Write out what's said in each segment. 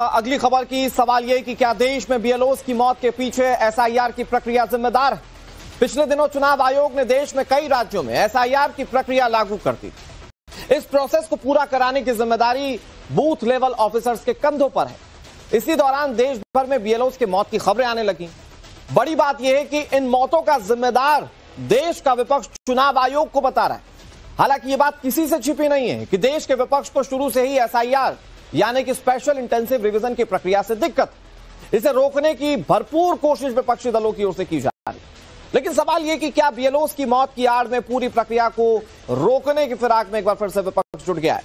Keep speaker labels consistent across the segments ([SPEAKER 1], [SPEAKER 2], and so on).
[SPEAKER 1] अगली खबर की सवाल यह कि क्या देश में बीएलओस की मौत के पीछे एसआईआर की प्रक्रिया जिम्मेदार है? पिछले दिनों चुनाव आयोग ने देश में कई राज्यों में एसआईआर की प्रक्रिया लागू कर दी। इस प्रोसेस को पूरा कराने की जिम्मेदारी बूथ लेवल ऑफिसर्स के कंधों पर है। इसी दौरान देश भर में बीएलओस की मौत की खबरें आने लगी। बड़ी बात यह है कि इन मौतों का जिम्मेदार देश का विपक्ष चुनाव आयोग को बता रहा है। हालांकि यह बात किसी से छिपी नहीं है कि देश के विपक्ष को शुरू से ही एसआईआर यानी कि स्पेशल इंटेंसिव रिवीजन की प्रक्रिया से दिक्कत, इसे रोकने की भरपूर कोशिश विपक्षी दलों की ओर से की जा रही है। लेकिन सवाल यह कि क्या बीएलओस की मौत की आड़ में पूरी प्रक्रिया को रोकने की फिराक में एक बार फिर से विपक्ष जुट गया है?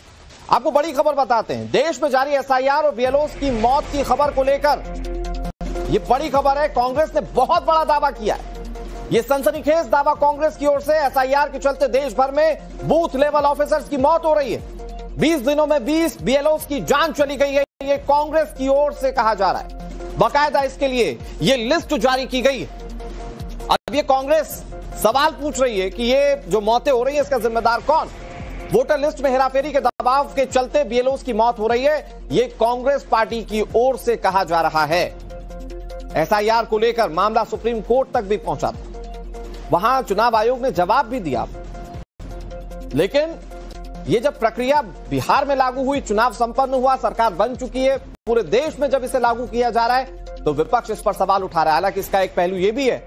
[SPEAKER 1] आपको बड़ी खबर बताते हैं। देश में जारी एसआईआर और बीएलओस की मौत की खबर को लेकर यह बड़ी खबर है। कांग्रेस ने बहुत बड़ा दावा किया है। यह सनसनीखेज दावा कांग्रेस की ओर से, एसआईआर के चलते देश भर में बूथ लेवल ऑफिसर्स की मौत हो रही है। 20 दिनों में 20 बीएलओस की जान चली गई है, यह कांग्रेस की ओर से कहा जा रहा है। बाकायदा इसके लिए यह लिस्ट जारी की गई है। अब यह कांग्रेस सवाल पूछ रही है कि ये जो मौतें हो रही है इसका जिम्मेदार कौन? वोटर लिस्ट में हेराफेरी के दबाव के चलते बीएलओस की मौत हो रही है, यह कांग्रेस पार्टी की ओर से कहा जा रहा है। एसआईआर को लेकर मामला सुप्रीम कोर्ट तक भी पहुंचा था। वहां चुनाव आयोग ने जवाब भी दिया। लेकिन यह जब प्रक्रिया बिहार में लागू हुई, चुनाव संपन्न हुआ, सरकार बन चुकी है, पूरे देश में जब इसे लागू किया जा रहा है तो विपक्ष इस पर सवाल उठा रहा है। हालांकि इसका एक पहलू यह भी है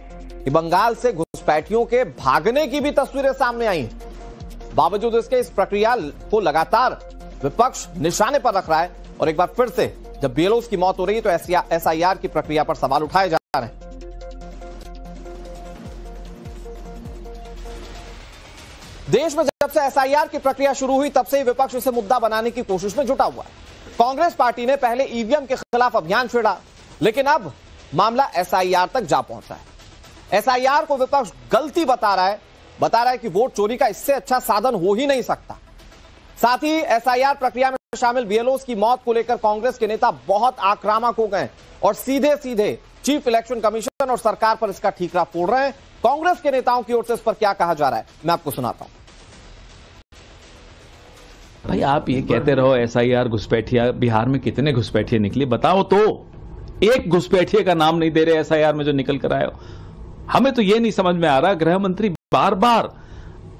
[SPEAKER 1] कि बंगाल से घुसपैठियों के भागने की भी तस्वीरें सामने आई। बावजूद इसके इस प्रक्रिया को लगातार विपक्ष निशाने पर रख रहा है। और एक बार फिर से जब बीएलओस की मौत हो रही है तो एसआईआर की प्रक्रिया पर सवाल उठाए जा रहे हैं। देश में जब से एसआईआर की प्रक्रिया शुरू हुई तब से ही विपक्ष इसे मुद्दा बनाने की कोशिश में जुटा हुआ है। कांग्रेस पार्टी ने पहले ईवीएम के खिलाफ अभियान छेड़ा, लेकिन अब मामला एसआईआर तक जा पहुंचा है। एसआईआर को विपक्ष गलती बता रहा है कि वोट चोरी का इससे अच्छा साधन हो ही नहीं सकता। साथ ही एसआईआर प्रक्रिया में शामिल बीएलओस की मौत को लेकर कांग्रेस के नेता बहुत आक्रामक हो गए और सीधे सीधे चीफ इलेक्शन कमीशन और सरकार पर इसका ठीकरा फोड़ रहे हैं। कांग्रेस के नेताओं की ओर से इस पर क्या कहा जा रहा है, मैं आपको सुनाता हूं।
[SPEAKER 2] भाई आप ये कहते रहो एसआईआर घुसपैठिया, बिहार में कितने घुसपैठिए निकले बताओ तो। एक घुसपैठिए का नाम नहीं दे रहे एसआईआर में जो निकल कर आए हो। हमें तो ये नहीं समझ में आ रहा गृह मंत्री बार बार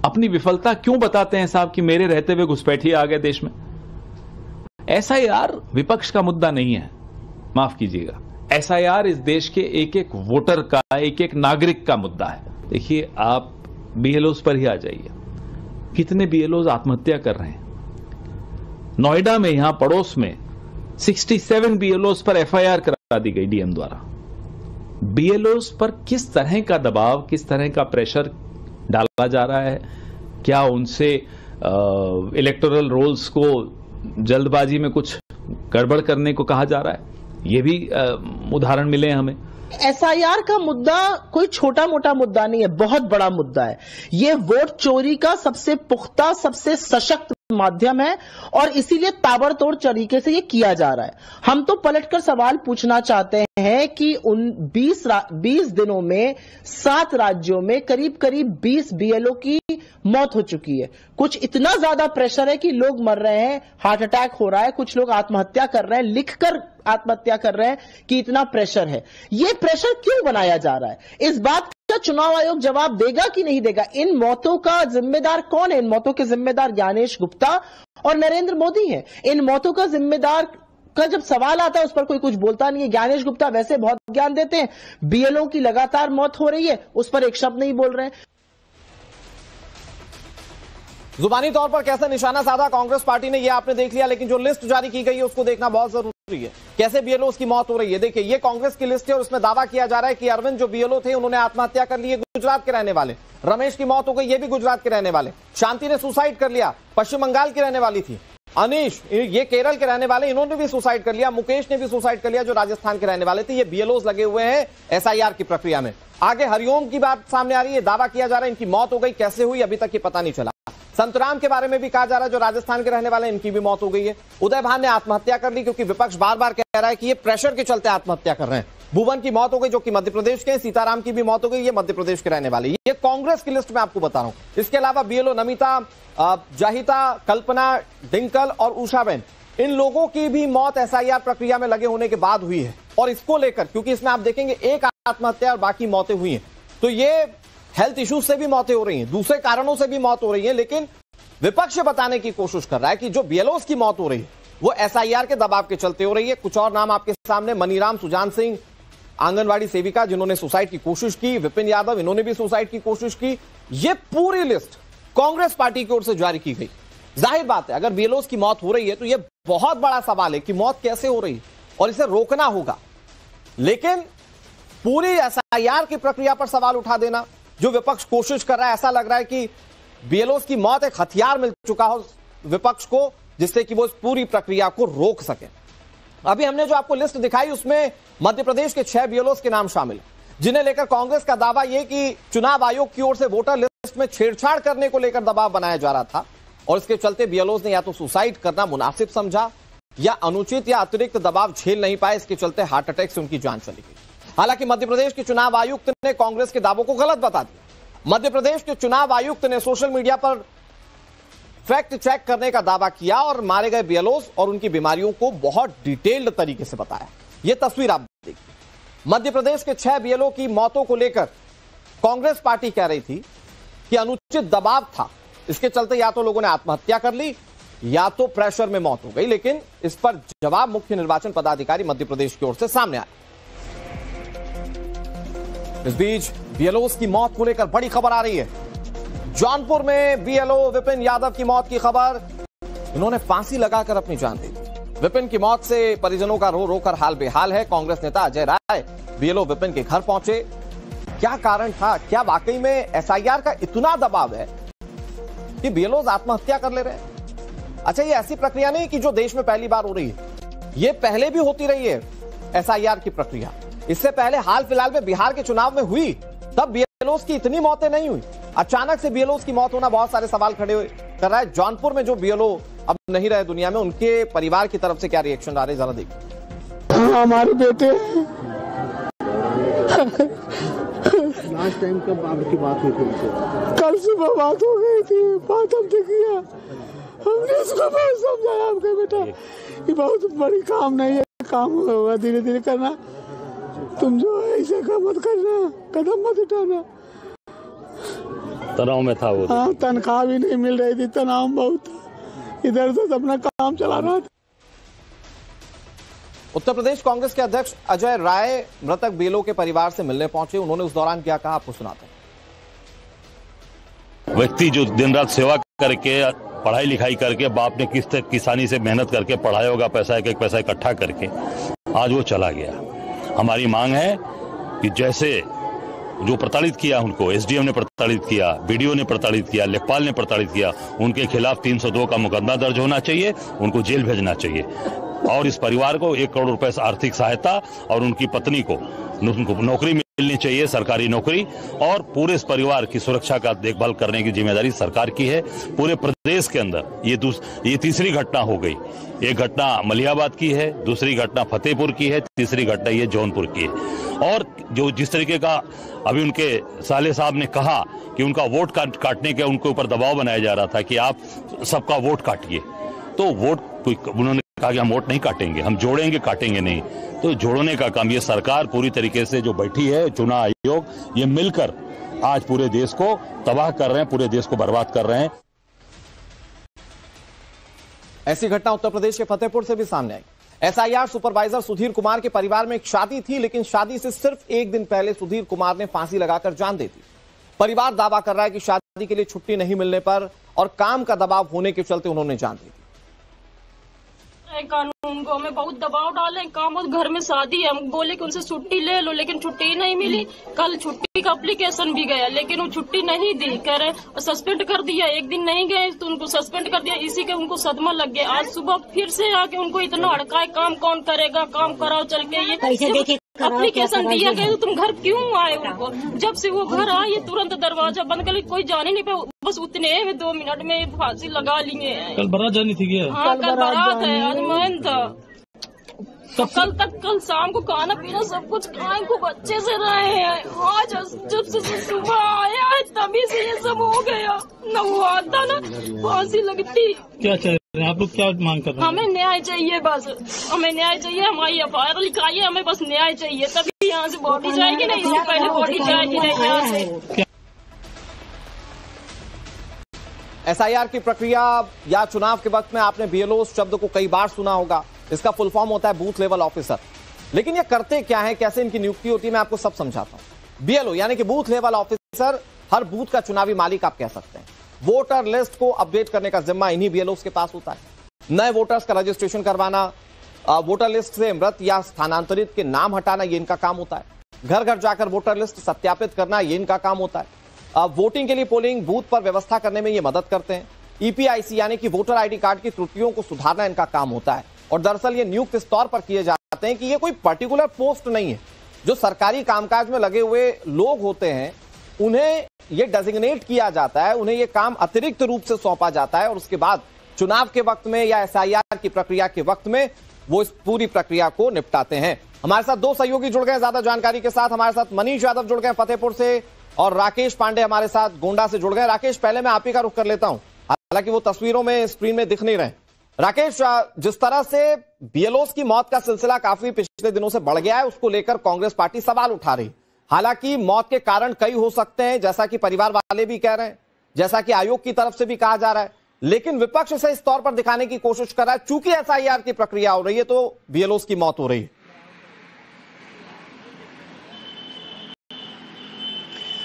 [SPEAKER 2] अपनी विफलता क्यों बताते हैं साहब कि मेरे रहते हुए घुसपैठिए आ गए देश में। एसआईआर विपक्ष का मुद्दा नहीं है, माफ कीजिएगा। एसआईआर इस देश के एक एक वोटर का, एक एक नागरिक का मुद्दा है। देखिए आप बीएलओस पर ही आ जाइए, कितने बीएलओस आत्महत्या कर रहे हैं। नोएडा में यहां पड़ोस में 67 बीएलओस पर एफआईआर करा दी गई डीएम द्वारा। बीएलओस पर किस तरह का दबाव, किस तरह का प्रेशर डाला जा रहा है? क्या उनसे इलेक्टोरल रोल्स को जल्दबाजी में कुछ गड़बड़ करने को कहा जा रहा है? ये भी उदाहरण मिले हमें।
[SPEAKER 3] एसआईआर का मुद्दा कोई छोटा मोटा मुद्दा नहीं है, बहुत बड़ा मुद्दा है। ये वोट चोरी का सबसे पुख्ता, सबसे सशक्त माध्यम है और इसीलिए ताबड़तोड़ तरीके से ये किया जा रहा है। हम तो पलटकर सवाल पूछना चाहते हैं कि उन 20 दिनों में 7 राज्यों में करीब करीब 20 बीएलओ की मौत हो चुकी है। कुछ इतना ज्यादा प्रेशर है कि लोग मर रहे हैं, हार्ट अटैक हो रहा है, कुछ लोग आत्महत्या कर रहे हैं, लिखकर आत्महत्या कर रहे हैं कि इतना प्रेशर है। ये प्रेशर क्यों बनाया जा रहा है? इस बात का चुनाव आयोग जवाब देगा कि नहीं देगा? इन मौतों का जिम्मेदार कौन है? इन मौतों के जिम्मेदार ज्ञानेश गुप्ता और नरेंद्र मोदी हैं। इन मौतों का जिम्मेदार का जब सवाल आता है उस पर कोई कुछ बोलता नहीं है। ज्ञानेश गुप्ता वैसे बहुत ज्ञान देते हैं, बीएलओ की लगातार मौत हो रही है, उस पर एक शब्द नहीं बोल रहे हैं।
[SPEAKER 1] जुबानी तौर पर कैसे निशाना साधा कांग्रेस पार्टी ने, यह आपने देख लिया, लेकिन जो लिस्ट जारी की गई है उसको देखना बहुत जरूरी है। कैसे बीएलओ की मौत हो रही है, देखिए ये कांग्रेस की लिस्ट है और उसमें दावा किया जा रहा है कि अरविंद जो बीएलओ थे उन्होंने आत्महत्या कर ली है, गुजरात के रहने वाले। रमेश की मौत हो गई, ये भी गुजरात के रहने वाले। शांति ने सुसाइड कर लिया, पश्चिम बंगाल की रहने वाली थी। अनीश ये केरल के रहने वाले, इन्होंने भी सुसाइड कर लिया। मुकेश ने भी सुसाइड कर लिया, जो राजस्थान के रहने वाले थे। ये बीएलओ लगे हुए हैं एसआईआर की प्रक्रिया में। आगे हरिओम की बात सामने आ रही है, दावा किया जा रहा है इनकी मौत हो गई, कैसे हुई अभी तक ये पता नहीं चला। संतराम के बारे में भी कहा जा रहा है, जो राजस्थान के रहने वाले, इनकी भी मौत हो गई है। उदय भान ने आत्महत्या कर ली क्योंकि विपक्ष बार बार कह रहा है कि ये प्रेशर के चलते आत्महत्या कर रहे हैं। भुवन की मौत हो गई जो कि मध्य प्रदेश के, सीताराम की भी मौत हो गई, ये मध्य प्रदेश के रहने वाले। ये कांग्रेस की लिस्ट में आपको बता रहा हूं। इसके अलावा बीएलओ नमिता, जाहिता, कल्पना, डिंकल और उषाबेन, इन लोगों की भी मौत एसआईआर प्रक्रिया में लगे होने के बाद हुई है। और इसको लेकर, क्योंकि इसमें आप देखेंगे एक आत्महत्या और बाकी मौतें हुई हैं, तो ये हेल्थ इश्यूज से भी मौतें हो रही हैं, दूसरे कारणों से भी मौत हो रही है। लेकिन विपक्ष बताने की कोशिश कर रहा है कि जो बीएलओस की मौत हो रही है वो एसआईआर के दबाव के चलते हो रही है। कुछ और नाम आपके सामने, मनीराम सुजान सिंह, आंगनवाड़ी सेविका जिन्होंने सुसाइड की कोशिश की, विपिन यादव, इन्होंने भी सुसाइड की कोशिश की। ये पूरी लिस्ट कांग्रेस पार्टी की ओर से जारी की गई। जाहिर बात है, अगर बीएलओस की मौत हो रही है तो यह बहुत बड़ा सवाल है कि मौत कैसे हो रही है और इसे रोकना होगा। लेकिन पूरी एसआईआर की प्रक्रिया पर सवाल उठा देना, जो विपक्ष कोशिश कर रहा है, ऐसा लग रहा है कि बीएलओस की मौत एक हथियार मिल चुका हो विपक्ष को, जिससे कि वो इस पूरी प्रक्रिया को रोक सके। अभी हमने जो आपको लिस्ट दिखाई उसमें मध्य प्रदेश के 6 बीएलओस के नाम शामिल हैं, जिन्हें लेकर कांग्रेस का दावा यह कि चुनाव आयोग की ओर से वोटर लिस्ट में छेड़छाड़ करने को लेकर दबाव बनाया जा रहा था और इसके चलते बीएलओस ने या तो सुसाइड करना मुनासिब समझा या अनुचित या अतिरिक्त दबाव झेल नहीं पाए, इसके चलते हार्ट अटैक से उनकी जान चली गई। हालांकि मध्य प्रदेश के चुनाव आयुक्त ने कांग्रेस के दावों को गलत बता दिया। मध्य प्रदेश के चुनाव आयुक्त ने सोशल मीडिया पर फैक्ट चेक करने का दावा किया और मारे गए बीएलओस और उनकी बीमारियों को बहुत डिटेल्ड तरीके से बताया। यह तस्वीर आप देखिए। मध्य प्रदेश के 6 बीएलओ की मौतों को लेकर कांग्रेस पार्टी कह रही थी कि अनुचित दबाव था, इसके चलते या तो लोगों ने आत्महत्या कर ली या तो प्रेशर में मौत हो गई। लेकिन इस पर जवाब मुख्य निर्वाचन पदाधिकारी मध्य प्रदेश की ओर से सामने आया। इस बीच बीएलओस की मौत को लेकर बड़ी खबर आ रही है। जौनपुर में बीएलओ विपिन यादव की मौत की खबर, इन्होंने फांसी लगाकर अपनी जान दी। विपिन की मौत से परिजनों का रो रोकर हाल बेहाल है। कांग्रेस नेता अजय राय बीएलओ विपिन के घर पहुंचे। क्या कारण था? क्या वाकई में एसआईआर का इतना दबाव है कि बीएलओ आत्महत्या कर ले रहे हैं? अच्छा, ये ऐसी प्रक्रिया नहीं कि जो देश में पहली बार हो रही है, ये पहले भी होती रही है एसआईआर की प्रक्रिया। इससे पहले हाल फिलहाल में बिहार के चुनाव में हुई, तब बीएलओस की इतनी मौतें नहीं हुई। अचानक से बीएलओस की मौत होना बहुत सारे सवाल खड़े कर रहा है। जौनपुर में जो बीएलओ अब नहीं रहे दुनिया में, उनके परिवार की तरफ से क्या रिएक्शन आ रहे, जरा देखिए।
[SPEAKER 4] हमारे बेटे लास्ट टाइम कब आपकी बात हुई थी उनसे? कल सुबह बात हो गई थी, बात हमने किया, हमने इसको बहुत समझाया आपका बेटा ये बहुत बड़ी काम नहीं है, काम होगा धीरे धीरे करना, तुम जो ऐसे काम मत करना, कदम मत उठाना।
[SPEAKER 5] तनाव में था वो।
[SPEAKER 4] हाँ, तनख्वाह भी नहीं मिल रही थी, तनाव बहुत था, इधर उधर अपना काम चला रहा था।
[SPEAKER 1] उत्तर प्रदेश कांग्रेस के अध्यक्ष अजय राय मृतक बीएलओ के परिवार से मिलने पहुंचे। उन्होंने उस दौरान क्या कहा, आपको सुनाते हैं।
[SPEAKER 5] व्यक्ति जो दिन रात सेवा करके, पढ़ाई लिखाई करके, बाप ने किस तरह किसानी से मेहनत करके पढ़ाया होगा, पैसा एक एक पैसा इकट्ठा करके, आज वो चला गया। हमारी मांग है कि जैसे जो प्रताड़ित किया उनको एसडीएम ने प्रताड़ित किया, बीडीओ ने प्रताड़ित किया, लेखपाल ने प्रताड़ित किया, उनके खिलाफ 302 का मुकदमा दर्ज होना चाहिए, उनको जेल भेजना चाहिए और इस परिवार को 1 करोड़ रुपए आर्थिक सहायता और उनकी पत्नी को नौकरी मिलनी चाहिए, सरकारी नौकरी, और पूरे इस परिवार की सुरक्षा का देखभाल करने की जिम्मेदारी सरकार की है। पूरे प्रदेश के अंदर ये तीसरी घटना हो गई। एक घटना मलियाबाद की है, दूसरी घटना फतेहपुर की है, तीसरी घटना ये जौनपुर की है। और जो जिस तरीके का अभी उनके साले साहब ने कहा कि उनका वोट काटने के उनके ऊपर दबाव बनाया जा रहा था कि आप सबका वोट काटिए, तो वोट उन्होंने कहा कि हम वोट नहीं काटेंगे, हम जोड़ेंगे, काटेंगे नहीं। तो जोड़ने का काम ये सरकार पूरी तरीके से जो बैठी है, चुनाव आयोग, ये मिलकर आज पूरे देश को तबाह कर रहे हैं, पूरे देश को बर्बाद कर रहे हैं।
[SPEAKER 1] ऐसी घटना उत्तर प्रदेश के फतेहपुर से भी सामने आई। एसआईआर सुपरवाइजर सुधीर कुमार के परिवार में एक शादी थी, लेकिन शादी से सिर्फ 1 दिन पहले सुधीर कुमार ने फांसी लगाकर जान दे दी। परिवार दावा कर रहा है कि शादी के लिए छुट्टी नहीं मिलने पर और काम का दबाव होने के चलते उन्होंने जान दी।
[SPEAKER 6] कानून को हमें बहुत दबाव डाले, काम और घर में शादी है, हम बोले कि उनसे छुट्टी ले लो, लेकिन छुट्टी नहीं मिली। कल छुट्टी का एप्लीकेशन भी गया, लेकिन वो छुट्टी नहीं दी, कह रहे सस्पेंड कर दिया। 1 दिन नहीं गए तो उनको सस्पेंड कर दिया, इसी के उनको सदमा लग गया। आज सुबह फिर से आके उनको इतना हड़काए, काम कौन करेगा, काम कराओ चल के, ये एप्लीकेशन दिया गया तो तुम घर क्यों आए? उनको जब से वो घर आए तुरंत दरवाजा बंद कर, कोई जाने नहीं पाया, बस उतने में 2 मिनट में फांसी लगा लिए।
[SPEAKER 7] कल बारात जानी थी क्या?
[SPEAKER 6] हाँ, कल बारात है, आज मैन था। तो कल शाम को खाना पीना सब कुछ खाए, खूब अच्छे से रहे हैं। आज जब से सुबह आया है तभी से ये सब हो गया। न वो आता ना फांसी लगती।
[SPEAKER 7] क्या चाहिए? आप लोग क्या मांग कर रहे हैं?
[SPEAKER 6] हमें न्याय चाहिए, बस हमें न्याय चाहिए। हमारी एफआईआर लिखाई है, हमें बस न्याय चाहिए, तभी यहाँ से बॉडी जाएगी, नहीं इससे पहले बॉडी जाएगी नहीं यहाँ से।
[SPEAKER 1] एसआईआर की प्रक्रिया या चुनाव के वक्त में आपने बीएलओ शब्द को कई बार सुना होगा। इसका फुल फॉर्म होता है बूथ लेवल ऑफिसर। लेकिन ये करते क्या है, कैसे इनकी नियुक्ति होती है, मैं आपको सब समझाता हूं। बीएलओ यानी कि बूथ लेवल ऑफिसर हर बूथ का चुनावी मालिक आप कह सकते हैं। वोटर लिस्ट को अपडेट करने का जिम्मा इन्हीं बीएलओ के पास होता है। नए वोटर्स का रजिस्ट्रेशन करवाना, वोटर लिस्ट से मृत या स्थानांतरित के नाम हटाना, ये इनका काम होता है। घर घर जाकर वोटर लिस्ट सत्यापित करना, ये इनका काम होता है। वोटिंग के लिए पोलिंग बूथ पर व्यवस्था करने में ये मदद करते हैं। ईपीआईसी यानी कि वोटर आईडी कार्ड की त्रुटियों को सुधारना इनका काम होता है। और दरअसल ये नियुक्त इस तौर पर किए जाते हैं कि ये कोई पर्टिकुलर पोस्ट नहीं है। जो सरकारी कामकाज में लगे हुए लोग होते हैं उन्हें ये डेजिग्नेट किया जाता है, उन्हें ये काम अतिरिक्त रूप से सौंपा जाता है और उसके बाद चुनाव के वक्त में या एसआईआर की प्रक्रिया के वक्त में वो इस पूरी प्रक्रिया को निपटाते हैं। हमारे साथ दो सहयोगी जुड़ गए ज्यादा जानकारी के साथ। हमारे साथ मनीष यादव जुड़ गए फतेहपुर से और राकेश पांडे हमारे साथ गोंडा से जुड़ गए। राकेश, पहले मैं आप ही का रुख कर लेता हूं, हालांकि वो तस्वीरों में स्क्रीन में दिख नहीं रहे। राकेश, जिस तरह से बीएलओस की मौत का सिलसिला काफी पिछले दिनों से बढ़ गया है, उसको लेकर कांग्रेस पार्टी सवाल उठा रही। हालांकि मौत के कारण कई हो सकते हैं, जैसा कि परिवार वाले भी कह रहे हैं, जैसा कि आयोग की तरफ से भी कहा जा रहा है, लेकिन विपक्ष इसे इस तौर पर दिखाने की कोशिश कर रहा है चूंकि एसआईआर की प्रक्रिया हो रही है तो बीएलओस की मौत हो रही है।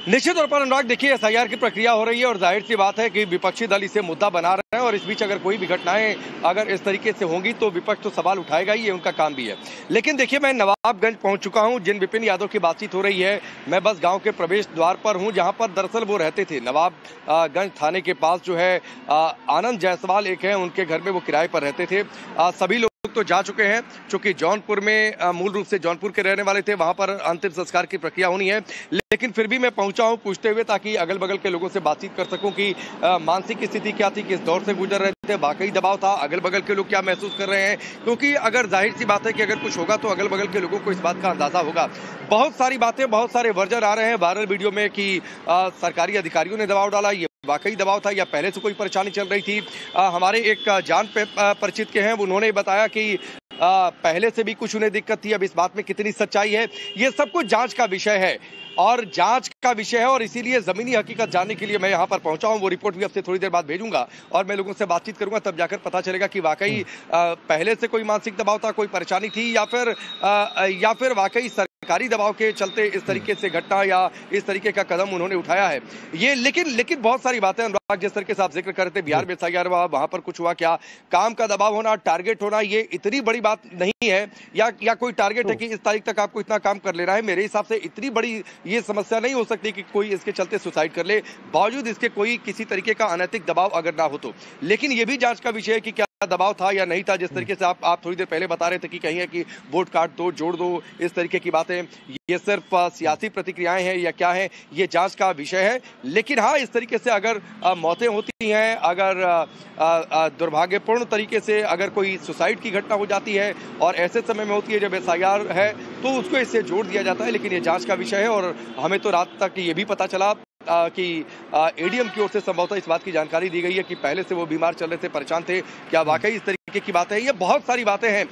[SPEAKER 8] निश्चित तौर पर अनुराग, देखिए एसआईआर की प्रक्रिया हो रही है और जाहिर सी बात है कि विपक्षी दल इसे मुद्दा बना रहे हैं और इस बीच अगर कोई भी घटनाएं अगर इस तरीके से होंगी तो विपक्ष तो सवाल उठाएगा ही, ये उनका काम भी है। लेकिन देखिए, मैं नवाबगंज पहुंच चुका हूं। जिन विपिन यादव की बातचीत हो रही है, मैं बस गांव के प्रवेश द्वार पर हूं जहां पर दरअसल वो रहते थे। नवाबगंज थाने के पास जो है आनंद जायसवाल एक है, उनके घर में वो किराए पर रहते थे। सभी लोग तो जा चुके हैं, चूंकि जौनपुर में मूल रूप से जौनपुर के रहने वाले थे, वहां पर अंतिम संस्कार की प्रक्रिया होनी है। लेकिन फिर भी मैं पहुंचा हूं पूछते हुए, ताकि अगल बगल के लोगों से बातचीत कर सकूं कि मानसिक स्थिति क्या थी, किस दौर से गुजर रहे थे, वाकई दबाव था, अगल बगल के लोग क्या महसूस कर रहे हैं। क्योंकि अगर जाहिर सी बात है कि अगर कुछ होगा तो अगल बगल के लोगों को इस बात का अंदाजा होगा। बहुत सारी बातें, बहुत सारे वर्जन आ रहे हैं वायरल वीडियो में कि सरकारी अधिकारियों ने दबाव डाला, ये वाकई दबाव था या पहले से कोई परेशानी चल रही थी। हमारे एक जान परिचित के हैं, उन्होंने बताया कि पहले से भी कुछ उन्हें दिक्कत थी। अब इस बात में कितनी सच्चाई है, ये सब कुछ जांच का विषय है और जांच का विषय है और इसीलिए जमीनी हकीकत जानने के लिए मैं यहाँ पर पहुंचा हूँ। वो रिपोर्ट भी अब से थोड़ी देर बाद भेजूंगा और मैं लोगों से बातचीत करूंगा, तब जाकर पता चलेगा कि वाकई पहले से कोई मानसिक दबाव था, कोई परेशानी थी या फिर वाकई सरकारी दबाव के चलते इस तरीके से घटना या इस तरीके का कदम उन्होंने उठाया है। ये लेकिन बहुत सारी बातें अनुराग, जिस तरीके से आप जिक्र करते बिहार में एसआईआर वहां पर कुछ हुआ, क्या काम का दबाव होना, टारगेट होना, ये इतनी बड़ी बात नहीं है या कोई टारगेट है कि इस तारीख तक आपको इतना काम कर लेना है। मेरे हिसाब से इतनी बड़ी ये समस्या नहीं हो सकती कि कोई इसके चलते सुसाइड कर ले, बावजूद इसके कोई किसी तरीके का अनैतिक दबाव अगर ना हो तो। लेकिन ये भी जांच का विषय है कि क्या दबाव था या नहीं था। जिस तरीके से आप थोड़ी देर पहले बता रहे थे कि कहीं है कि वोट काट दो, जोड़ दो, इस तरीके की बातें, ये सिर्फ सियासी प्रतिक्रियाएं हैं या क्या है, ये जांच का विषय है। लेकिन हाँ, इस तरीके से अगर मौतें होती हैं, अगर दुर्भाग्यपूर्ण तरीके से अगर कोई सुसाइड की घटना हो जाती है और ऐसे समय में होती है जब एसआईआर है, तो उसको इससे जोड़ दिया जाता है। लेकिन ये जांच का विषय है और हमें तो रात तक ये भी पता चला कि एडीएम की ओर से संभवतः इस बात की जानकारी दी गई है कि पहले से वो बीमार चल रहे थे, परेशान थे। क्या वाकई इस तरीके की बात है? ये बहुत सारी बातें हैं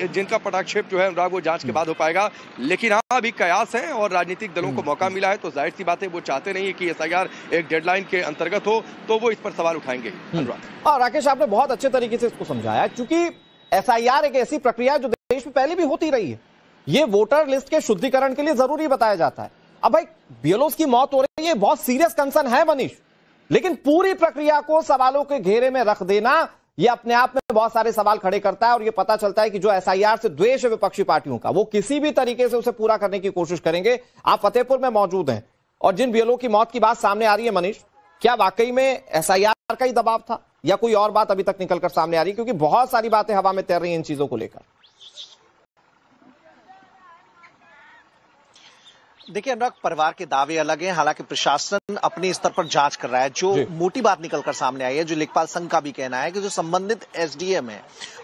[SPEAKER 8] जिनका पटाक्षेप जो है अनुराग वो जांच के बाद हो पाएगा। लेकिन हाँ, अभी कयास है और राजनीतिक दलों को मौका मिला है, तो जाहिर सी बात है वो चाहते नहीं है कि एसआईआर एक डेडलाइन के अंतर्गत हो, तो वो इस पर सवाल उठाएंगे। अनुराग,
[SPEAKER 1] राकेश, आपने बहुत अच्छे तरीके से इसको समझाया, क्योंकि एसआईआर एक ऐसी प्रक्रिया है जो देश में पहले भी होती रही है। ये वोटर लिस्ट के शुद्धिकरण के लिए जरूरी बताया जाता है। अब भाई, बीएलओ की मौत हो रही है, बहुत सीरियस कंसर्न है मनीष, लेकिन पूरी प्रक्रिया को सवालों के घेरे में रख देना ये अपने आप में बहुत सारे सवाल खड़े करता है और ये पता चलता है कि जो एसआईआर से द्वेष है विपक्षी पार्टियों का, वो किसी भी तरीके से उसे पूरा करने की कोशिश करेंगे। आप फतेहपुर में मौजूद हैं और जिन बीएलओ की मौत की बात सामने आ रही है मनीष, क्या वाकई में एसआईआर का ही दबाव था या कोई और बात अभी तक निकलकर सामने आ रही है? क्योंकि बहुत सारी बातें हवा में तैर रही हैं इन चीजों को लेकर।
[SPEAKER 9] देखिए अनुराग, परिवार के दावे अलग हैं, हालांकि प्रशासन अपने स्तर पर जांच कर रहा है। जो मोटी बात निकलकर सामने आई है, जो लेखपाल संघ का भी कहना है कि जो संबंधित एसडीएम है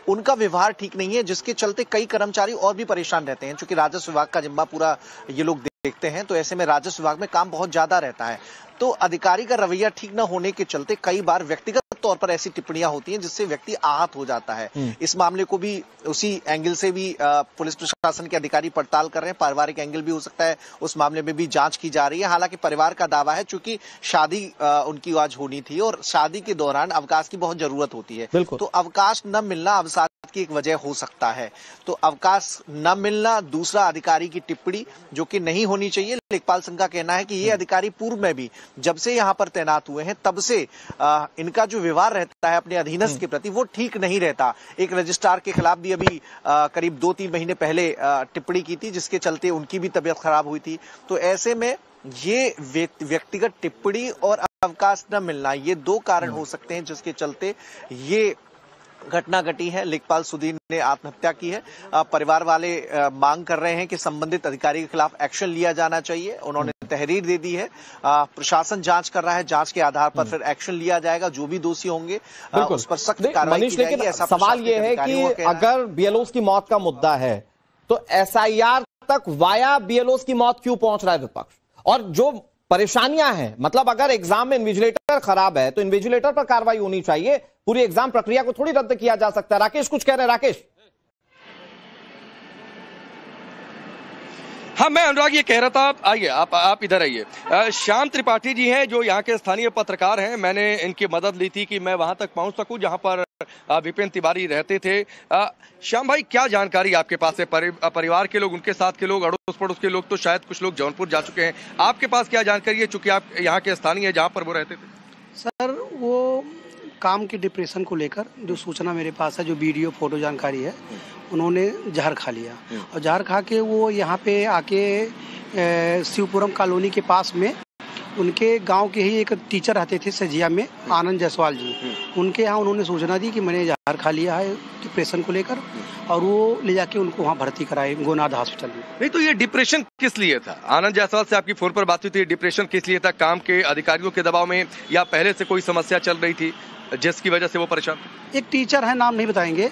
[SPEAKER 9] उनका व्यवहार ठीक नहीं है, जिसके चलते कई कर्मचारी और भी परेशान रहते हैं। चूंकि राजस्व विभाग का जिम्मा पूरा ये लोग देखते हैं, तो ऐसे में राजस्व विभाग में काम बहुत ज्यादा रहता है, तो अधिकारी का रवैया ठीक न होने के चलते कई बार व्यक्तिगत तौर पर ऐसी टिप्पणियां होती हैं जिससे व्यक्ति आहत हो जाता है। इस मामले को भी उसी एंगल से भी पुलिस प्रशासन के अधिकारी पड़ताल कर रहे हैं। पारिवारिक एंगल भी हो सकता है, उस मामले में भी जांच की जा रही है। हालांकि परिवार का दावा है चूंकि शादी उनकी आज होनी थी और शादी के दौरान अवकाश की बहुत जरूरत होती है, तो अवकाश न मिलना अवसाद की एक वजह हो सकता है। तो अवकाश न मिलना, दूसरा अधिकारी की टिप्पणी जो कि नहीं होनी चाहिए। लेखपाल संघ का कहना है कि ये अधिकारी पूर्व में भी जब से यहाँ पर तैनात हुए हैं तब से इनका जो व्यवहार रहता है अपने अधीनस्थ के प्रति वो ठीक नहीं रहता। एक रजिस्ट्रार के खिलाफ भी अभी करीब 2-3 महीने पहले टिप्पणी की थी जिसके चलते उनकी भी तबीयत खराब हुई थी। तो ऐसे में ये व्यक्तिगत टिप्पणी और अवकाश न मिलना, ये 2 कारण हो सकते हैं जिसके चलते ये घटना घटी है। लेखपाल सुधीर ने आत्महत्या की है। परिवार वाले मांग कर रहे हैं कि संबंधित अधिकारी के खिलाफ एक्शन लिया जाना चाहिए। उन्होंने तहरीर दे दी है। प्रशासन जांच कर रहा है, जांच के आधार पर फिर एक्शन लिया जाएगा। जो भी दोषी होंगे उस पर सख्त कार्रवाई की जाएगी। ऐसा
[SPEAKER 1] सवाल यह है कि अगर बीएलओ की मौत का मुद्दा है तो एसआईआर तक वाया बीएलओ की मौत क्यों पहुंच रहा है विपक्ष? और जो परेशानियां हैं, मतलब अगर एग्जाम में इन्विजिलेटर खराब है तो इन्विजिलेटर पर कार्रवाई होनी चाहिए। पूरी एग्जाम प्रक्रिया को थोड़ी रद्द किया जा सकता है। राकेश कुछ कह रहे हैं। राकेश।
[SPEAKER 8] हाँ, मैं अनुराग ये कह रहा था, आइए आप इधर आइए। श्याम त्रिपाठी जी हैं जो यहाँ के स्थानीय पत्रकार हैं। मैंने इनकी मदद ली थी कि मैं वहां तक पहुंच सकूं जहां पर विपिन तिवारी रहते थे। श्याम भाई, क्या जानकारी आपके पास है? परिवार के लोग, उनके साथ के लोग, अड़ोस पड़ोस के लोग, तो शायद कुछ लोग जौनपुर जा चुके हैं। आपके पास क्या जानकारी है चूंकि आप यहाँ के स्थानीय है जहाँ पर वो रहते थे?
[SPEAKER 7] सर, वो काम के डिप्रेशन को लेकर जो सूचना मेरे पास है, जो वीडियो फोटो जानकारी है, उन्होंने जहर खा लिया और जहर खा के वो यहाँ पे आके शिवपुरम कॉलोनी के पास में उनके गांव के ही एक टीचर रहते थे सजिया में, आनंद जायसवाल जी, उनके यहाँ उन्होंने सूचना दी कि मैंने जहर खा लिया है डिप्रेशन को लेकर, और वो ले जाके उनको वहाँ भर्ती कराए गोनाद हॉस्पिटल में।
[SPEAKER 8] नहीं, तो ये डिप्रेशन किस लिए था? आनंद जायसवाल से आपकी फोन पर बात हुई थी, डिप्रेशन किस लिए था? काम के अधिकारियों के दबाव में या पहले से कोई समस्या चल रही थी जिसकी वजह से वो परेशान?
[SPEAKER 7] एक टीचर है, नाम नहीं बताएंगे,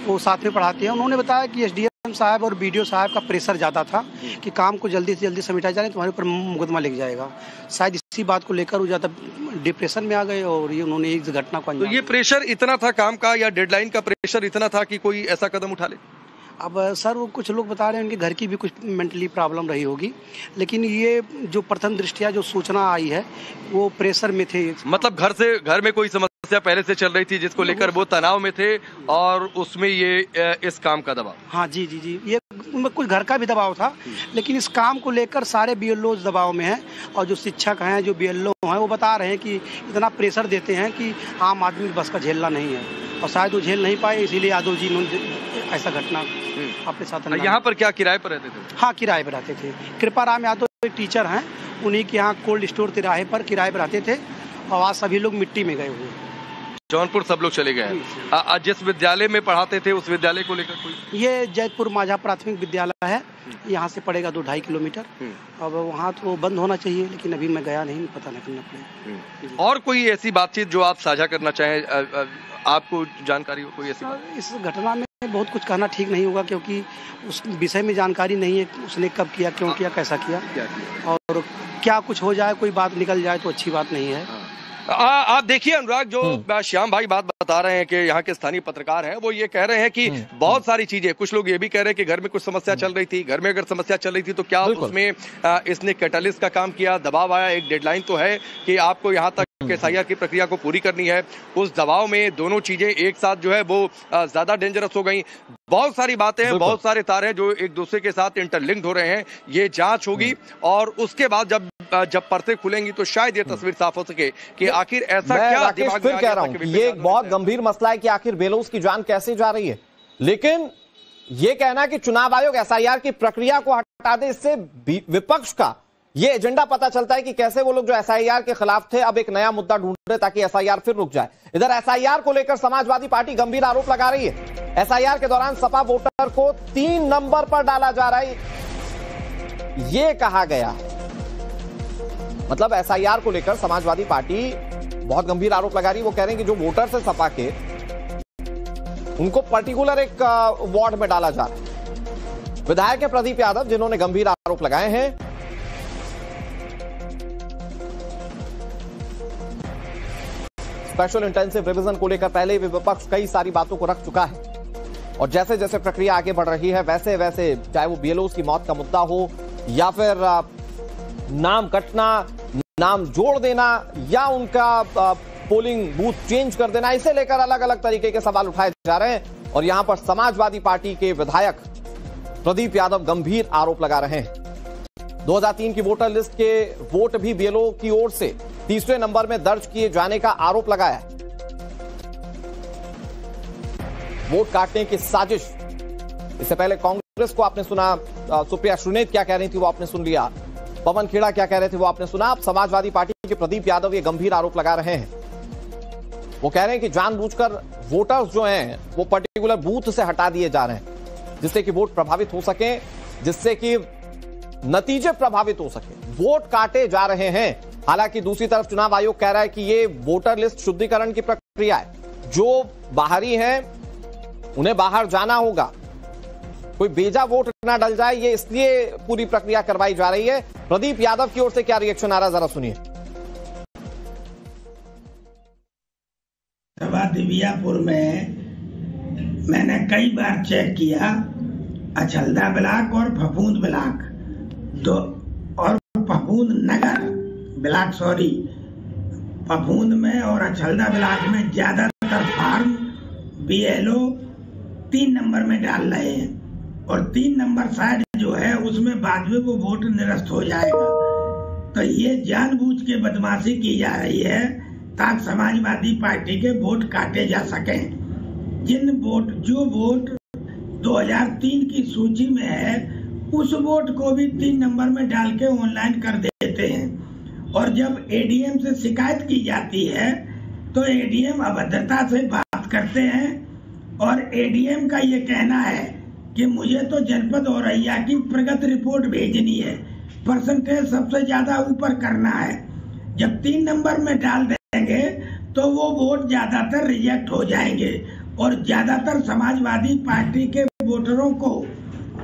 [SPEAKER 7] वो साथ में पढ़ाते हैं। उन्होंने बताया कि एसडीएम साहब और बीडीओ साहब का प्रेशर ज्यादा था कि काम को जल्दी से जल्दी समेटा जाए, तुम्हारे ऊपर मुकदमा लग जाएगा। शायद इसी बात को लेकर वो ज्यादा डिप्रेशन में आ गए और ये उन्होंने इस घटना को।
[SPEAKER 8] तो ये प्रेशर इतना था काम का या डेडलाइन का प्रेशर इतना था कि कोई ऐसा कदम उठा ले?
[SPEAKER 7] अब सर, वो कुछ लोग बता रहे हैं उनके घर की भी कुछ मेंटली प्रॉब्लम रही होगी, लेकिन ये जो प्रथम दृष्टिया जो सूचना आई है वो प्रेशर में थे।
[SPEAKER 8] मतलब घर में कोई समस्या पहले से चल रही थी जिसको लेकर वो तनाव में थे और उसमें ये इस काम का दबाव?
[SPEAKER 7] हाँ जी, ये कुछ घर का भी दबाव था, लेकिन इस काम को लेकर सारे बीएलओ दबाव में हैं और जो शिक्षक हैं, जो बीएलओ हैं, वो बता रहे हैं कि इतना प्रेशर देते हैं कि आम आदमी बस का झेलना नहीं है, और शायद वो झेल नहीं पाए, इसीलिए यादव जी ने ऐसा घटना अपने साथ।
[SPEAKER 8] यहाँ पर क्या किराए पर रहते थे?
[SPEAKER 7] हाँ, किराए पर रहते थे। कृपाराम यादव एक टीचर हैं, उन्हीं के यहाँ कोल्ड स्टोर तिराहे पर किराए पर रहते थे और आज सभी लोग मिट्टी में गए हुए।
[SPEAKER 8] जौनपुर सब लोग चले गए। जिस विद्यालय में पढ़ाते थे उस विद्यालय को लेकर कोई?
[SPEAKER 7] ये जैतपुर माझा प्राथमिक विद्यालय है, यहाँ से पड़ेगा 2-2.5 किलोमीटर। अब वहाँ तो बंद होना चाहिए, लेकिन अभी मैं गया नहीं, पता नहीं करना पड़ेगा।
[SPEAKER 8] और कोई ऐसी बातचीत जो आप साझा करना चाहें, आपको जानकारी हो कोई ऐसी बात?
[SPEAKER 7] इस घटना में बहुत कुछ कहना ठीक नहीं होगा क्योंकि उस विषय में जानकारी नहीं है, उसने कब किया, क्यों किया, कैसा किया, और क्या कुछ हो जाए, कोई बात निकल जाए तो अच्छी बात नहीं है।
[SPEAKER 8] आप देखिए अनुराग, जो श्याम भाई बात बता रहे हैं कि यहाँ के स्थानीय पत्रकार हैं, वो ये कह रहे हैं कि बहुत सारी चीजें, कुछ लोग ये भी कह रहे हैं कि घर में कुछ समस्या चल रही थी, घर में अगर समस्या चल रही थी तो क्या उसमें इसने कैटलिस्ट का काम किया, दबाव आया, एक डेडलाइन तो है कि आपको यहाँ तक एसआईआर की प्रक्रिया को पूरी करनी है, उस दबाव में दोनों चीजें एक साथ जो है वो ज्यादा डेंजरस हो गई। बहुत सारी बातें हैं, बहुत सारे तार हैं जो एक दूसरे के साथ इंटरलिंक्ड हो रहे हैं। ये जांच होगी और उसके बाद जब पर्दे खुलेंगी तो शायद ये तस्वीर साफ हो सके कि आखिर ऐसा क्या दिमाग में आ गया था कि
[SPEAKER 1] ये एक बहुत गंभीर मसला है कि आखिर बेलोस की जान कैसे जा रही है। लेकिन ये कहना कि चुनाव आयोग एसआईआर की प्रक्रिया को हटा दे, इससे विपक्ष का ये एजेंडा पता चलता है कि कैसे वो लोग जो एसआईआर के खिलाफ थे अब एक नया मुद्दा ढूंढ रहे ताकि एसआईआर फिर रुक जाए। इधर एसआईआर को लेकर समाजवादी पार्टी गंभीर आरोप लगा रही है। एसआईआर के दौरान सपा वोटर को 3 नंबर पर डाला जा रहा है, ये कहा गया। मतलब एसआईआर को लेकर समाजवादी पार्टी बहुत गंभीर आरोप लगा रही है। वो कह रहे हैं कि जो वोटर्स है सपा के, उनको पर्टिकुलर एक वार्ड में डाला जा रहा है। विधायक है प्रदीप यादव जिन्होंने गंभीर आरोप लगाए हैं। स्पेशल इंटेंसिव रिवीजन को लेकर पहले ही विपक्ष कई सारी बातों को रख चुका है और जैसे जैसे प्रक्रिया आगे बढ़ रही है वैसे वैसे चाहे वो बीएलओ की मौत का मुद्दा हो या फिर नाम कटना, नाम जोड़ देना या उनका पोलिंग बूथ चेंज कर देना, इसे लेकर अलग अलग तरीके के सवाल उठाए जा रहे हैं और यहां पर समाजवादी पार्टी के विधायक प्रदीप यादव गंभीर आरोप लगा रहे हैं। 2003 की वोटर लिस्ट के वोट भी बीएलओ की ओर से तीसरे नंबर में दर्ज किए जाने का आरोप लगाया है। वोट काटने की साजिश, इससे पहले कांग्रेस को आपने सुना, सुप्रिया श्रीनेत क्या कह रही थी वो आपने सुन लिया, पवन खेड़ा क्या कह रहे थे वो आपने सुना। अब समाजवादी पार्टी के प्रदीप यादव ये गंभीर आरोप लगा रहे हैं। वो कह रहे हैं कि जानबूझकर वोटर्स जो हैं वो पर्टिकुलर बूथ से हटा दिए जा रहे हैं जिससे कि वोट प्रभावित हो सके, जिससे कि नतीजे प्रभावित हो सके, वोट काटे जा रहे हैं। हालांकि दूसरी तरफ चुनाव आयोग कह रहा है कि ये वोटर लिस्ट शुद्धिकरण की प्रक्रिया है, जो बाहरी हैं उन्हें बाहर जाना होगा, कोई बेजा वोट ना डल जाए, ये इसलिए पूरी प्रक्रिया करवाई जा रही है। प्रदीप यादव की ओर से क्या रिएक्शन आ रहा है जरा सुनिए।
[SPEAKER 10] दिव्यापुर में मैंने कई बार चेक किया, अछलदा ब्लॉक और फफूंद ब्लॉक और फफूंद नगर ब्लॉक, सॉरी, फफूंद में और अछलदा ब्लॉक में ज्यादातर फार्म बीएलओ 3 नंबर में डाल रहे हैं और 3 नंबर साइड जो है उसमें बाद में वो वोट निरस्त हो जाएगा। तो ये जानबूझ के बदमाशी की जा रही है ताकि समाजवादी पार्टी के वोट काटे जा सकें। जो वोट 2003 की सूची में है उस वोट को भी 3 नंबर में डाल के ऑनलाइन कर देते हैं और जब एडीएम से शिकायत की जाती है तो एडीएम अभद्रता से बात करते हैं और एडीएम का ये कहना है कि मुझे तो जनपद औरैया की प्रगति रिपोर्ट भेजनी है, परसेंटेज सबसे ज्यादा ऊपर करना है। जब 3 नंबर में डाल देंगे तो वो वोट ज्यादातर रिजेक्ट हो जाएंगे और ज्यादातर समाजवादी पार्टी के वोटरों को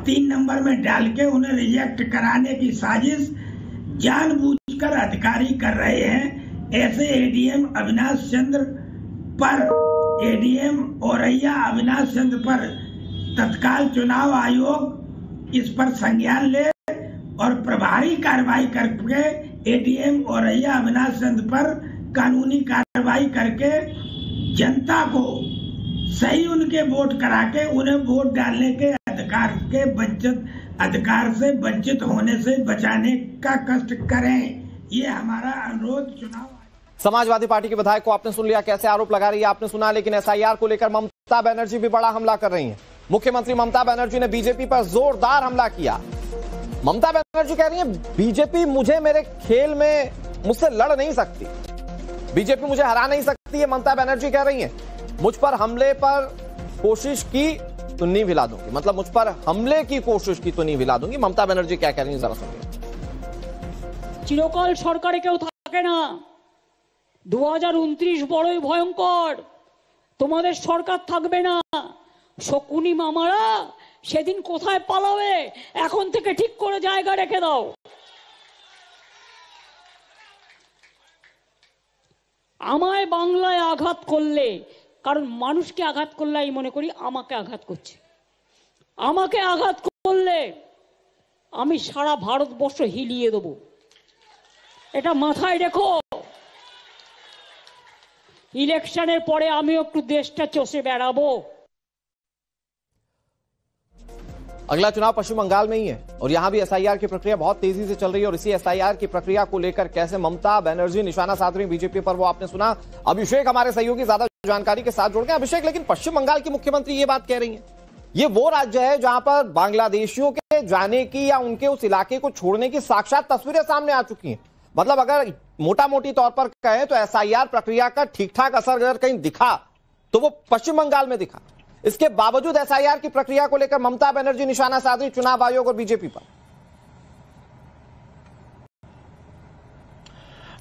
[SPEAKER 10] 3 नंबर में डाल के उन्हें रिजेक्ट कराने की साजिश जानबूझकर अधिकारी कर रहे हैं। ऐसे एडीएम अविनाश चंद्र पर, एडीएम औरैया अविनाश चंद्र पर तत्काल चुनाव आयोग इस पर संज्ञान ले और प्रभावी कार्रवाई करके एडीएम औरैया अविनाश चंद्र पर कानूनी कार्रवाई करके जनता को सही उनके वोट करा के उन्हें वोट डालने के अधिकार से वंचित होने से बचाने का कष्ट करें। ये हमारा अनुरोध चुनाव।
[SPEAKER 1] समाजवादी पार्टी के विधायक को आपने सुन लिया कैसे आरोप लगा रही है, आपने सुना। लेकिन एसआईआर को लेकर ममता बनर्जी भी बड़ा हमला कर रही हैं। मुख्यमंत्री ममता बनर्जी ने बीजेपी पर जोरदार हमला किया। ममता बनर्जी कह रही है बीजेपी मुझे मेरे खेल में मुझसे लड़ नहीं सकती, बीजेपी मुझे हरा नहीं सकती है। ममता बनर्जी कह रही है मुझ पर हमले पर कोशिश की तो नींव हिला दूंगी, मतलब मुझ पर हमले की कोशिश की तो नींव हिला दूंगी। ममता बनर्जी क्या कह रही है जरा सुनिए।
[SPEAKER 11] চিরকাল সরকারে কেউ থাকে না, 2029 বড়ই ভয়ঙ্কর, তোমাদের সরকার থাকবে না। শকুনি মামারা সেদিন কোথায় পালাবে এখন থেকে ঠিক করে জায়গা রেখে দাও। আমায় বাংলায় আঘাত করলে, কারণ মানুষকে আঘাত করলে আমি মনে করি আমাকে আঘাত করছে, আমাকে আঘাত করলে আমি সারা ভারতবর্ষ হিলিয়ে দেব, এটা মাথায় রেখো। ইলেকশনের পরে আমি একটু দেশটা চষে বেড়াবো।
[SPEAKER 1] अगला चुनाव पश्चिम बंगाल में ही है और यहां भी एसआईआर की प्रक्रिया बहुत तेजी से चल रही है और इसी एसआईआर की प्रक्रिया को लेकर कैसे ममता बनर्जी निशाना साध रही बीजेपी पर वो आपने सुना। अभिषेक हमारे सहयोगी ज्यादा जानकारी के साथ जुड़ गए। अभिषेक, लेकिन पश्चिम बंगाल की मुख्यमंत्री ये बात कह रही है, ये वो राज्य है जहां पर बांग्लादेशियों के जाने की या उनके उस इलाके को छोड़ने की साक्षात तस्वीरें सामने आ चुकी हैं। मतलब अगर मोटा मोटी तौर पर कहें तो एसआईआर प्रक्रिया का ठीक ठाक असर अगर कहीं दिखा तो वो पश्चिम बंगाल में दिखा। इसके बावजूद एसआईआर की प्रक्रिया को लेकर ममता बनर्जी निशाना साध रही चुनाव आयोग और बीजेपी पर।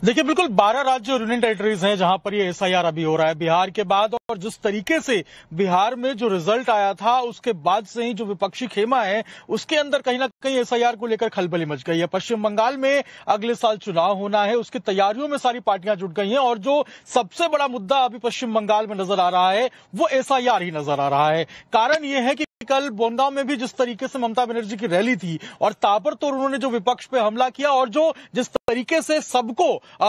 [SPEAKER 12] देखिए बिल्कुल 12 राज्य और यूनियन टेरिटरीज हैं जहां पर ये एसआईआर अभी हो रहा है बिहार के बाद, और जिस तरीके से बिहार में जो रिजल्ट आया था उसके बाद से ही जो विपक्षी खेमा है उसके अंदर कहीं ना कहीं एसआईआर को लेकर खलबली मच गई है। पश्चिम बंगाल में अगले साल चुनाव होना है, उसकी तैयारियों में सारी पार्टियां जुट गई हैं और जो सबसे बड़ा मुद्दा अभी पश्चिम बंगाल में नजर आ रहा है वो एसआईआर ही नजर आ रहा है। कारण यह है कि कल बोंगाव में भी जिस तरीके से ममता बनर्जी की रैली थी और ताबड़तोड़ उन्होंने जो विपक्ष पे हमला किया और जो जिस तरीके से सबको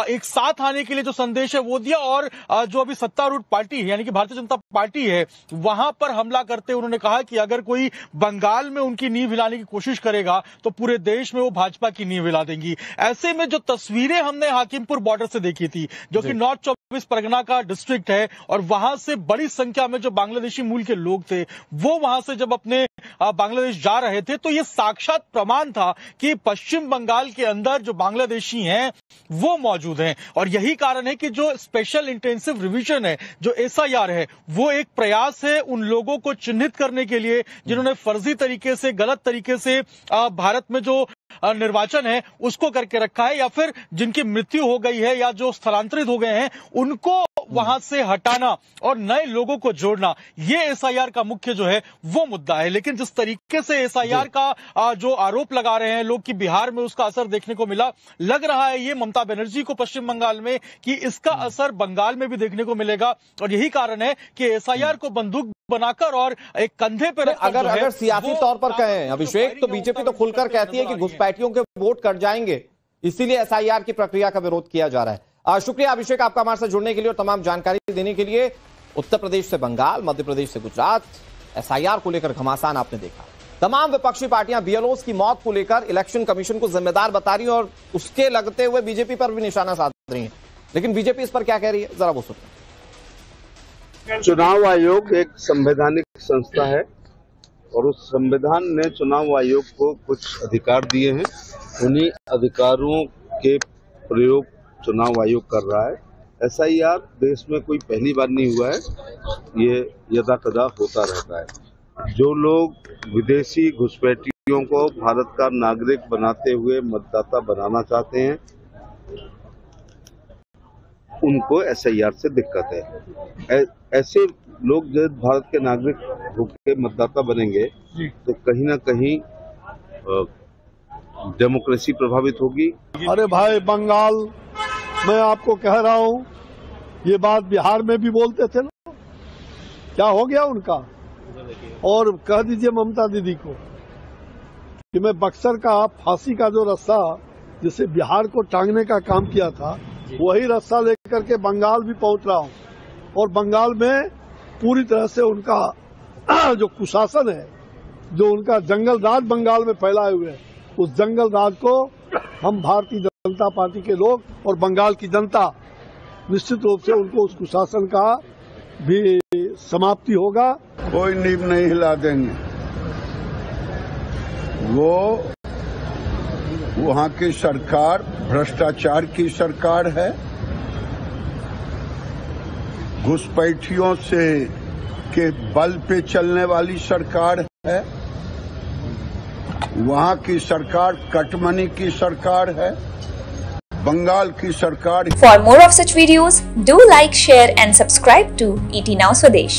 [SPEAKER 12] एक साथ आने के लिए जो संदेश है वो दिया, और जो अभी सत्तारूढ़ पार्टी है यानी कि भारतीय जनता पार्टी है वहां पर हमला करते उन्होंने कहा कि अगर कोई बंगाल में उनकी नींव हिलाने की कोशिश करेगा तो पूरे देश में वो भाजपा की नींव हिला देंगी। ऐसे में जो तस्वीरें हमने हाकिमपुर बॉर्डर से देखी थी जो कि नॉर्थ 24 परगना का डिस्ट्रिक्ट है, और वहां से बड़ी संख्या में जो बांग्लादेशी मूल के लोग थे वो वहां से जब अपने बांग्लादेश जा रहे थे तो ये साक्षात प्रमाण था कि पश्चिम बंगाल के अंदर जो बांग्लादेशी हैं वो मौजूद हैं। और यही कारण है कि जो स्पेशल इंटेंसिव रिवीजन है, जो एसआईआर है, वो एक प्रयास है उन लोगों को चिन्हित करने के लिए जिन्होंने फर्जी तरीके से, गलत तरीके से भारत में जो निर्वाचन है उसको करके रखा है, या फिर जिनकी मृत्यु हो गई है या जो स्थलांतरित हो गए हैं उनको वहां से हटाना और नए लोगों को जोड़ना, ये एसआईआर का मुख्य जो है वो मुद्दा है। लेकिन जिस तरीके से एसआईआर का जो आरोप लगा रहे हैं लोग कि बिहार में उसका असर देखने को मिला, लग रहा है ये ममता बनर्जी को पश्चिम बंगाल में कि इसका असर बंगाल में भी देखने को मिलेगा। और यही कारण है कि एसआईआर को बंदूक बनाकर और एक कंधे पर
[SPEAKER 1] अगर सियासी तौर पर कहें अभिषेक, तो बीजेपी तो खुलकर कहती है कि घुसपैठियों के वोट कट जाएंगे, इसीलिए एसआईआर की प्रक्रिया का विरोध किया जा रहा है। शुक्रिया अभिषेक आपका हमारे साथ जुड़ने के लिए और तमाम जानकारी देने के लिए। उत्तर प्रदेश से बंगाल, मध्य प्रदेश से गुजरात, एसआईआर को लेकर घमासान आपने देखा। तमाम विपक्षी पार्टियां बीएलओस की मौत को लेकर इलेक्शन कमीशन को जिम्मेदार बता रही हैं और उसके लगते हुए बीजेपी पर भी निशाना साध रही हैं। लेकिन बीजेपी इस पर क्या कह रही है, जरा वो सुनिए।
[SPEAKER 13] चुनाव आयोग एक संवैधानिक संस्था है और उस संविधान ने चुनाव आयोग को कुछ अधिकार दिए हैं। उन्हीं अधिकारों के प्रयोग चुनाव आयोग कर रहा है। एसआईआर देश में कोई पहली बार नहीं हुआ है, ये यदा कदा होता रहता है। जो लोग विदेशी घुसपैठियों को भारत का नागरिक बनाते हुए मतदाता बनाना चाहते हैं उनको एसआईआर से दिक्कत है। ऐसे लोग जब भारत के नागरिक होकर मतदाता बनेंगे तो कहीं ना कहीं डेमोक्रेसी प्रभावित होगी।
[SPEAKER 14] अरे भाई बंगाल, मैं आपको कह रहा हूँ ये बात बिहार में भी बोलते थे ना, क्या हो गया उनका? और कह दीजिए ममता दीदी को कि मैं बक्सर का फांसी का जो रास्ता जिसे बिहार को टांगने का काम किया था वही रास्ता लेकर के बंगाल भी पहुंच रहा हूँ, और बंगाल में पूरी तरह से उनका जो कुशासन है, जो उनका जंगल राज बंगाल में फैलाए हुए है, उस जंगल राज को हम भारतीय जनता पार्टी के लोग और बंगाल की जनता निश्चित रूप से उनको उस कुशासन का भी समाप्ति होगा।
[SPEAKER 15] कोई नींव नहीं हिला देंगे। वो वहाँ की सरकार भ्रष्टाचार की सरकार है, घुसपैठियों से के बल पे चलने वाली सरकार है, वहाँ की सरकार कटमनी की सरकार है, बंगाल की सरकार।
[SPEAKER 16] For more of such videos, do like, share and subscribe to ET Now Swadesh.